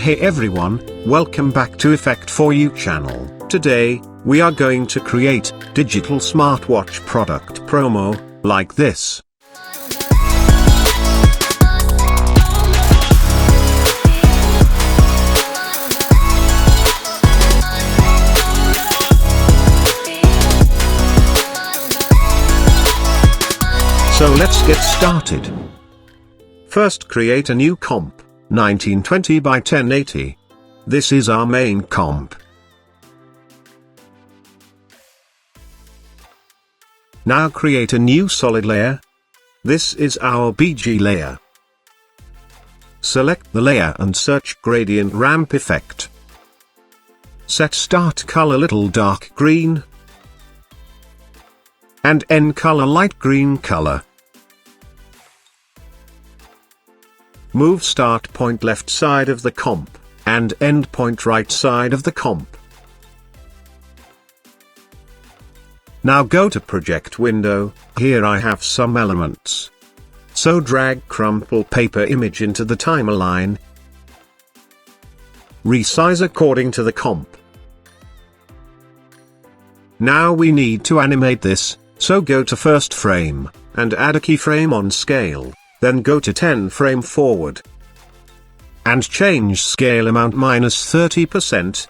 Hey everyone, welcome back to Effect For You channel. Today, we are going to create digital smartwatch product promo, like this. So let's get started. First, create a new comp, 1920 by 1080. This is our main comp. Now create a new solid layer. This is our BG layer. Select the layer and search gradient ramp effect. Set start color little dark green and end color light green color. Move start point left side of the comp, and end point right side of the comp. Now go to project window. Here I have some elements. So drag crumple paper image into the timeline. Resize according to the comp. Now we need to animate this, so go to first frame, and add a keyframe on scale. Then go to 10 frame forward. And change scale amount -30%.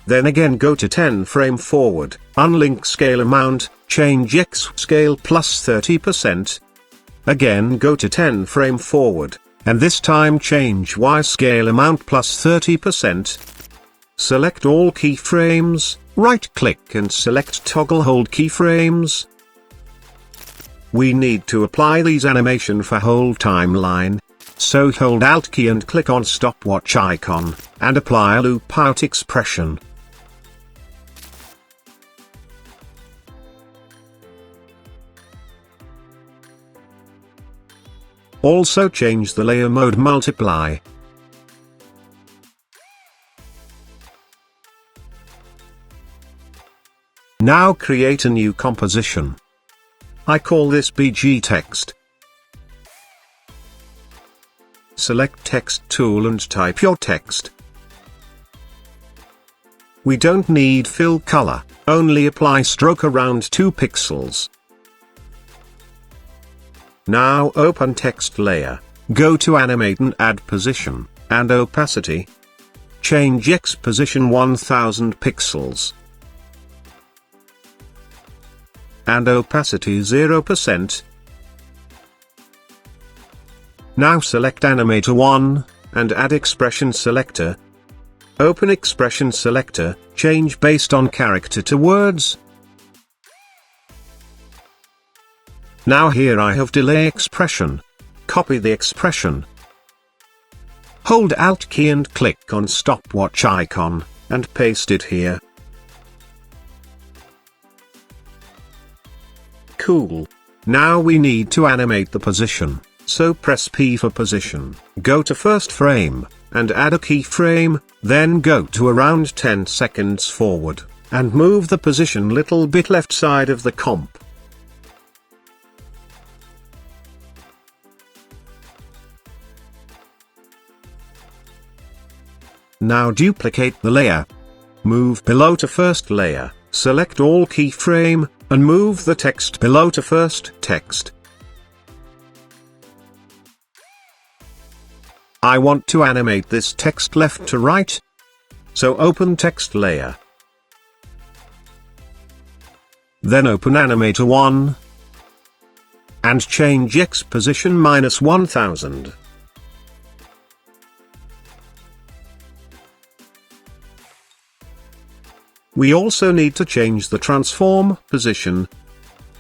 Then again go to 10 frame forward, unlink scale amount, change X scale +30%. Again go to 10 frame forward, and this time change Y scale amount +30%. Select all keyframes, right click and select toggle hold keyframes. We need to apply these animation for whole timeline. So hold Alt key and click on stopwatch icon, and apply a loop out expression. Also change the layer mode multiply. Now create a new composition. I call this BG text. Select text tool and type your text. We don't need fill color, only apply stroke around 2 pixels. Now open text layer, go to animate and add position, and opacity. Change X position 1000 pixels. And opacity 0%. Now select Animator 1, and add Expression Selector. Open Expression Selector, change based on character to words. Now here I have delay expression. Copy the expression. Hold Alt key and click on stopwatch icon, and paste it here. Cool. Now we need to animate the position, so press P for position. Go to first frame, and add a keyframe, then go to around 10 seconds forward, and move the position little bit left side of the comp. Now duplicate the layer. Move below to first layer, select all keyframe, and move the text below to first text. I want to animate this text left to right. So open text layer. Then open Animator 1. And change X position -1000. We also need to change the transform position.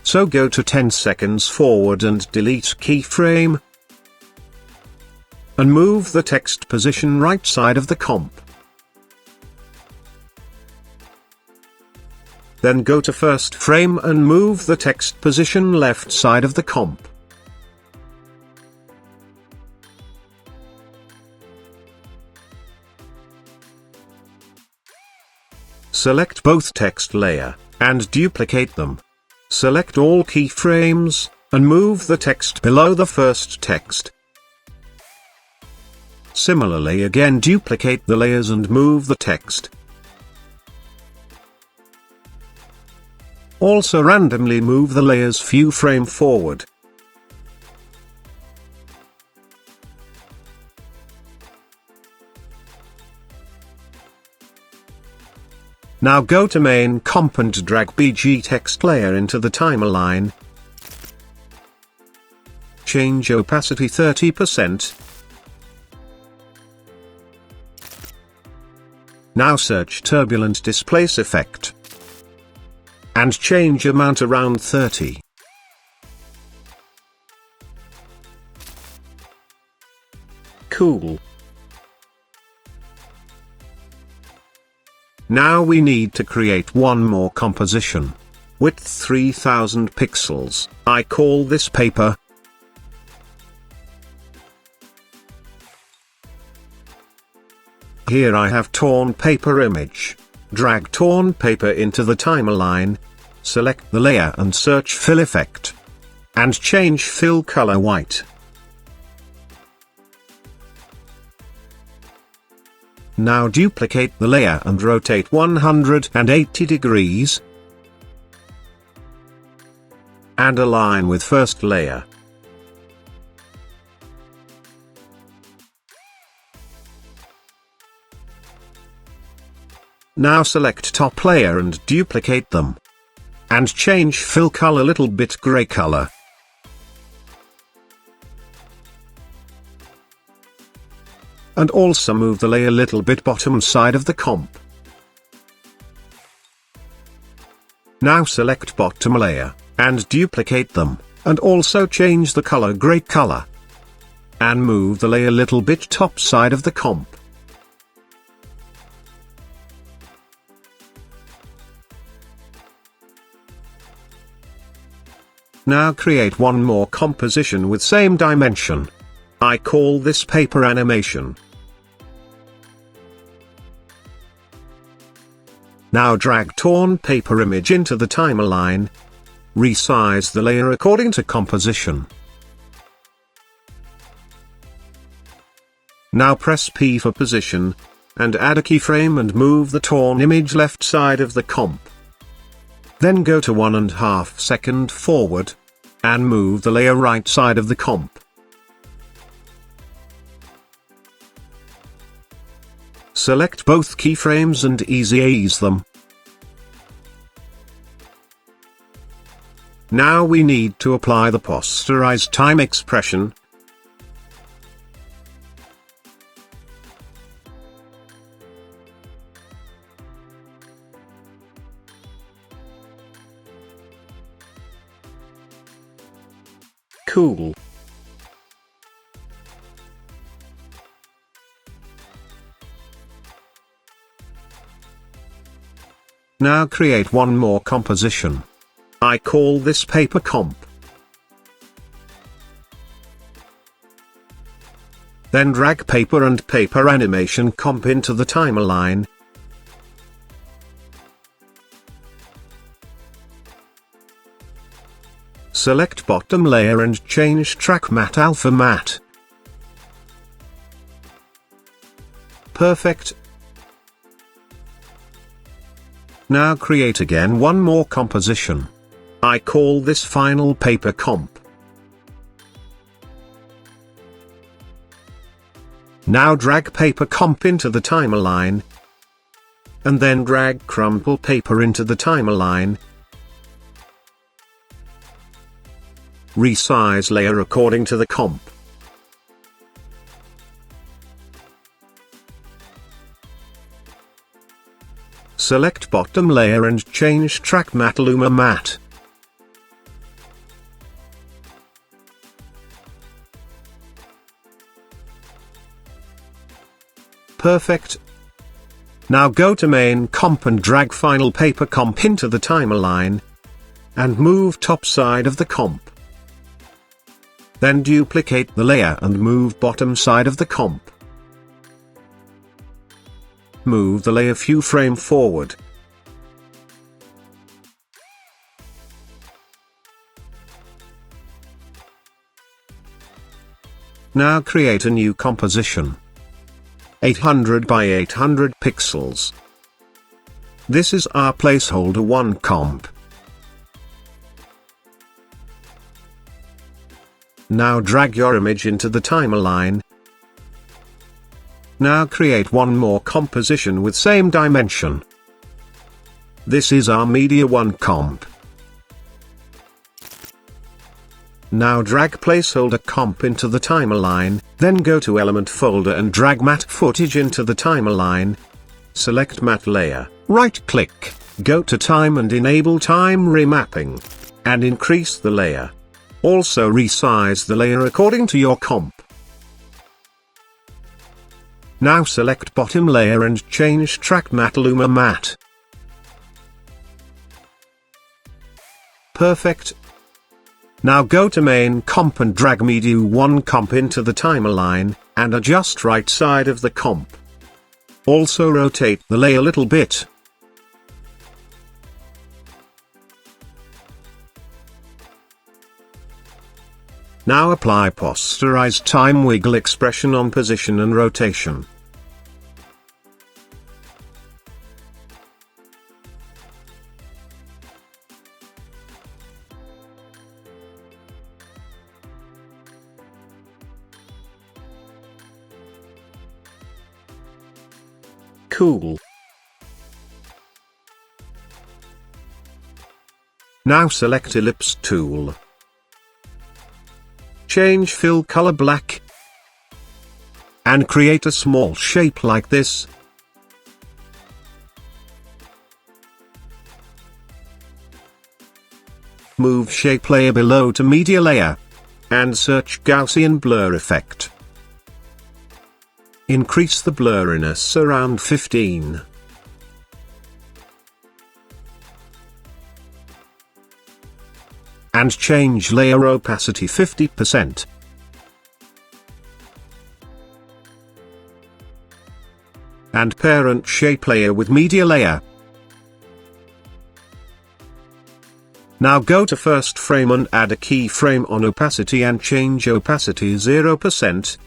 So go to 10 seconds forward and delete keyframe. And move the text position right side of the comp. Then go to first frame and move the text position left side of the comp. Select both text layer, and duplicate them. Select all keyframes, and move the text below the first text. Similarly again duplicate the layers and move the text. Also randomly move the layers few frame forward. Now go to main comp and drag BG text layer into the timeline. Change opacity 30%. Now search turbulent displace effect. And change amount around 30. Cool. Now we need to create one more composition. Width 3000 pixels, I call this paper. Here I have torn paper image. Drag torn paper into the timeline. Select the layer and search fill effect. And change fill color white. Now duplicate the layer and rotate 180 degrees. And align with first layer. Now select top layer and duplicate them. And change fill color little bit gray color. And also move the layer little bit bottom side of the comp. Now select bottom layer, and duplicate them, and also change the color gray color. And move the layer little bit top side of the comp. Now create one more composition with same dimension. I call this paper animation. Now drag torn paper image into the timeline. Resize the layer according to composition. Now press P for position, and add a keyframe and move the torn image left side of the comp. Then go to 1.5 seconds forward, and move the layer right side of the comp. Select both keyframes and ease them. Now we need to apply the posterize time expression. Cool. Now create one more composition. I call this paper comp. Then drag paper and paper animation comp into the timeline. Select bottom layer and change track matte alpha matte. Perfect. Now create again one more composition. I call this final paper comp. Now drag paper comp into the timeline. And then drag crumple paper into the timeline. Resize layer according to the comp. Select bottom layer and change track matte luma matte. Perfect. Now go to main comp and drag final paper comp into the timeline. And move top side of the comp. Then duplicate the layer and move bottom side of the comp. Move the layer few frame forward. Now create a new composition. 800 by 800 pixels. This is our placeholder 1 comp. Now drag your image into the timeline. Now create one more composition with same dimension. This is our media 1 comp. Now drag placeholder comp into the timeline, then go to element folder and drag matte footage into the timeline. Select matte layer, right click, go to time and enable time remapping. And increase the layer. Also resize the layer according to your comp. Now select bottom layer and change track matte luma matte. Perfect. Now go to main comp and drag media 1 comp into the timeline, and adjust right side of the comp. Also rotate the layer a little bit. Now apply posterize time wiggle expression on position and rotation. Cool. Now select ellipse tool. Change fill color black. And create a small shape like this. Move shape layer below to media layer. And search Gaussian blur effect. Increase the blurriness around 15. And change layer opacity 50%. And parent shape layer with media layer. Now go to first frame and add a keyframe on opacity and change opacity 0%.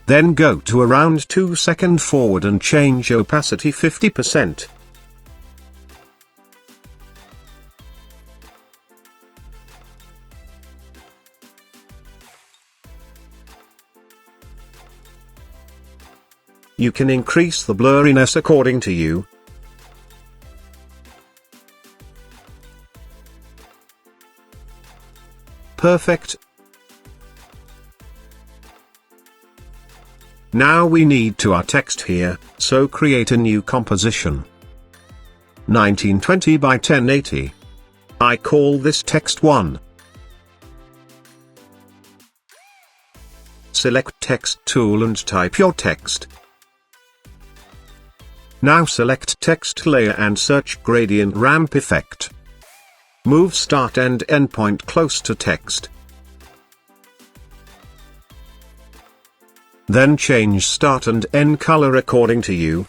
Then go to around 2 seconds forward and change opacity 50%. You can increase the blurriness according to you. Perfect. Now we need to our text here, so create a new composition. 1920 by 1080. I call this text 1. Select text tool and type your text. Now select text layer and search gradient ramp effect. Move start and end point close to text. Then change start and end color according to you.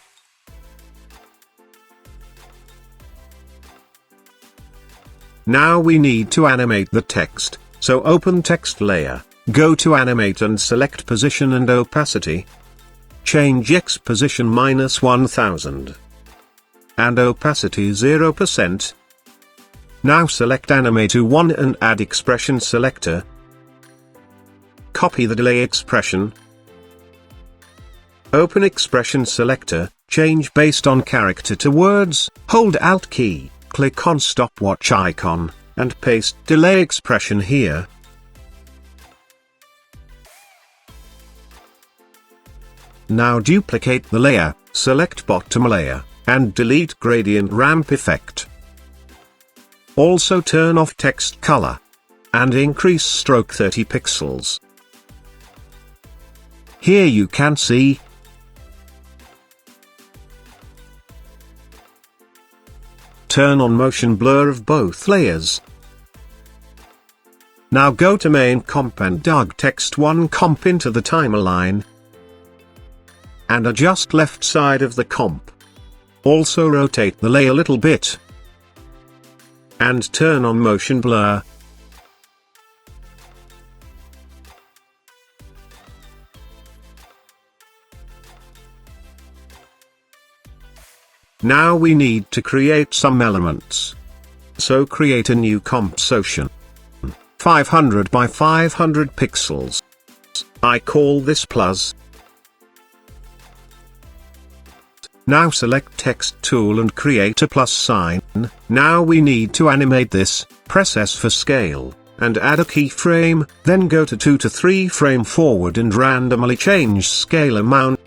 Now we need to animate the text, so open text layer, go to animate and select position and opacity. Change X position -1000. And opacity 0%. Now select animate to 1 and add expression selector. Copy the delay expression. Open expression selector, change based on character to words, hold Alt key, click on stopwatch icon, and paste delay expression here. Now duplicate the layer, select bottom layer, and delete gradient ramp effect. Also turn off text color. And increase stroke 30 pixels. Here you can see. Turn on motion blur of both layers. Now go to main comp and drag text 1 comp into the timeline. And adjust left side of the comp. Also rotate the layer a little bit. And turn on motion blur. Now we need to create some elements. So create a new composition. 500 by 500 pixels. I call this plus. Now select text tool and create a plus sign. Now we need to animate this, press S for scale, and add a keyframe, then go to 2 to 3 frame forward and randomly change scale amount.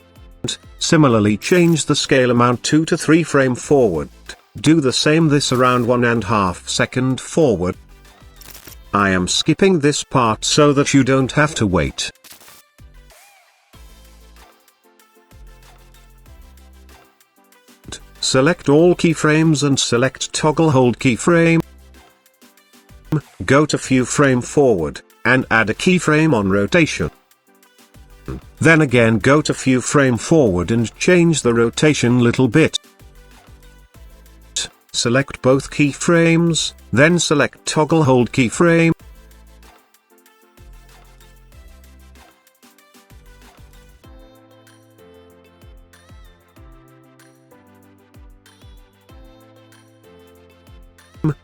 Similarly change the scale amount 2 to 3 frame forward. Do the same this around 1.5 second forward. I am skipping this part so that you don't have to wait. Select all keyframes and select toggle hold keyframe. Go to few frame forward, and add a keyframe on rotation. Then again go to few frame forward and change the rotation little bit. Select both keyframes, then select toggle hold keyframe.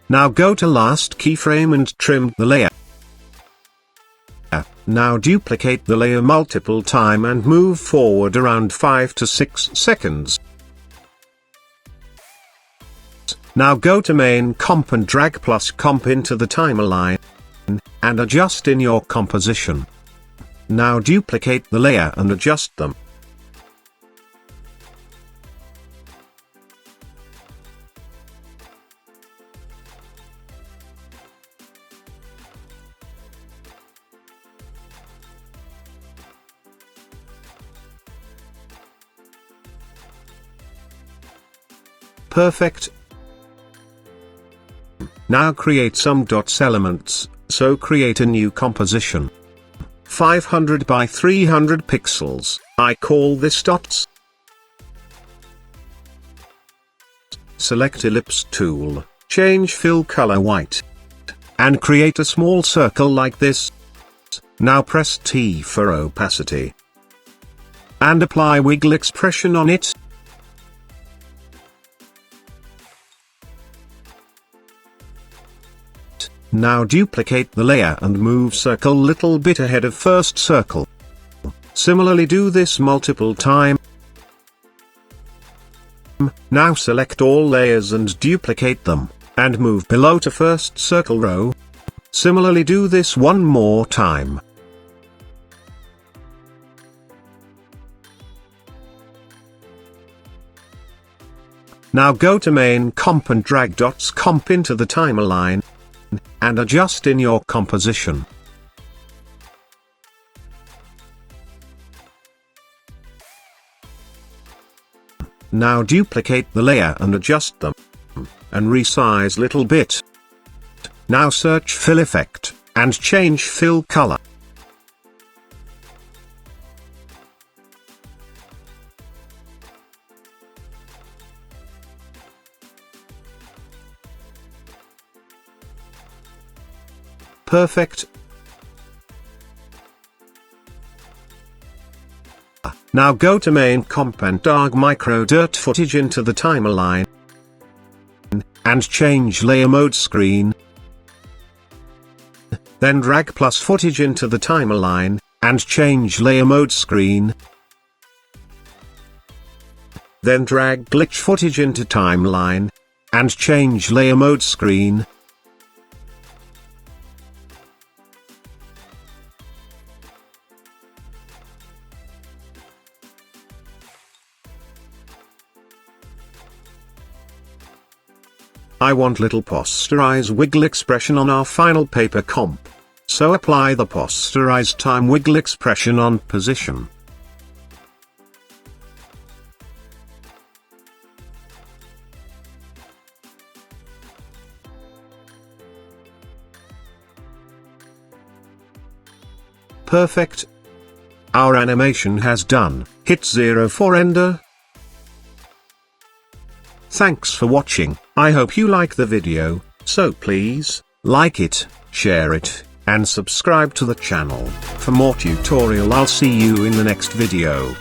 Now go to last keyframe and trim the layer. Now duplicate the layer multiple time and move forward around 5 to 6 seconds. Now go to main comp and drag plus comp into the timeline, and adjust in your composition. Now duplicate the layer and adjust them. Perfect. Now create some dots elements, so create a new composition. 500 by 300 pixels, I call this dots. Select ellipse tool, change fill color white. And create a small circle like this. Now press T for opacity. And apply wiggle expression on it. Now duplicate the layer and move circle little bit ahead of first circle. Similarly do this multiple time. Now select all layers and duplicate them, and move below to first circle row. Similarly do this one more time. Now go to main comp and drag dots comp into the timeline, and adjust in your composition. Now duplicate the layer and adjust them, and resize little bit. Now search fill effect, and change fill color. Perfect. Now go to main comp and drag micro dirt footage into the timeline, and change layer mode screen. Then drag plus footage into the timeline, and change layer mode screen. Then drag glitch footage into timeline, and change layer mode screen. I want little posterize wiggle expression on our final paper comp. So apply the posterize time wiggle expression on position. Perfect. Our animation has done. Hit 0 for render. Thanks for watching. I hope you like the video, so please, like it, share it, and subscribe to the channel. For more tutorial I'll see you in the next video.